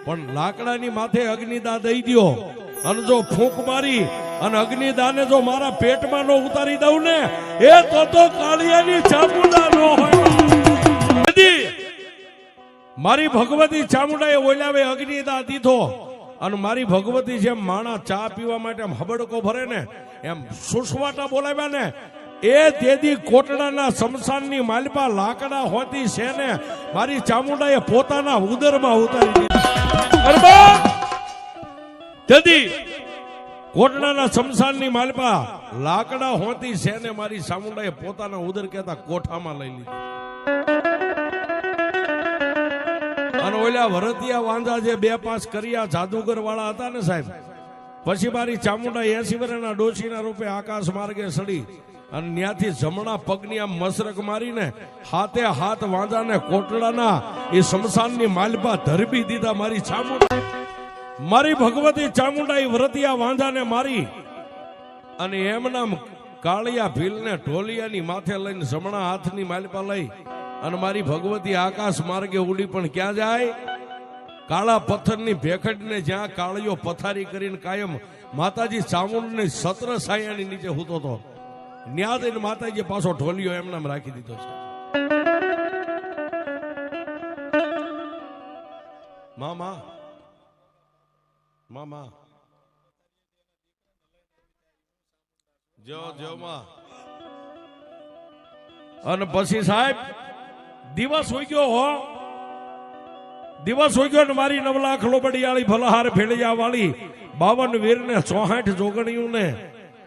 પણ લાકડાની માથે અગ્નિદા દઈ દ્યો અને જો ફૂંક મારી અને અગ્નિદાને જો મારા પેટમાં નો ઉતારી દઉં ને એ તો કાળિયાની ચામુંડા નો હોય. મારી ભગવતી ચામુંડાએ ઓલાવે અગ્નિદા દીધો અને મારી ભગવતી જેમ માણા ચા પીવા માટે એમ હબડકો ભરે ને એમ સુસવાટા બોલાવ્યા ને એ તેદી કોટડાના શમશાનની માલપા લાકડા હોતી છે ને મારી ચામુંડાએ પોતાના ઉદરમાં ઉતારી દીધા. તેદી કોટડાના શમશાનની માલપા લાકડા હોતી છે ને મારી ચામુંડાએ પોતાના ઉદર કહેતા કોઠામાં લઈ લીધી. અને ઓલા વરતિયા વાંધા જે 2-5 કર્યા જાદુગર વાળા હતા ને સાહેબ, પછી મારી ચામુંડા 80 વર્ષના ડોશીના રૂપે આકાશ માર્ગે સડી અને ત્યાંથી જમણા પગની આમ મસરક મારીને હાથે હાથ વાંધાને કોટડાના એ શમશાનની માલપા ધરબી દીધા. મારી ચામુંડા, મારી ભગવતી ચામુંડા એ વરતિયા વાંધાને મારી અને એમના કાળિયા ભીલને ઢોલિયાની માથે લઈને જમણા હાથની માલપા લઈ અને મારી ભગવતી આકાશ માર્ગે ઉડી. પણ ક્યાં જાય? કાળા પથ્થરની ભેખડને જ્યાં કાળિયો પથારી કરીને કાયમ માતાજી ચામુંડની સત્ર સાયાની નીચે હૂતો હતો, ન્યા દઈને માતાજી પાછો ઢોલિયો એમનામ રાખી દીધો છે. મામા મામા જો માં. અને પછી સાહેબ દિવસ હોઈ ગયો હો, દિવસ હોઈ ગયો ને મારી 9 લાખ લોબડિયાળી ભલહાર ભેળિયા વાળી 52 વીર ને 64 જોગણીયું ને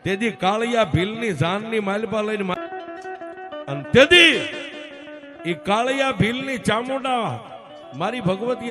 તેદી કાળિયા ભીલની જાનની માલપા લઈને અને તેદી એ કાળિયા ભીલની ચામુંડા મારી ભગવતી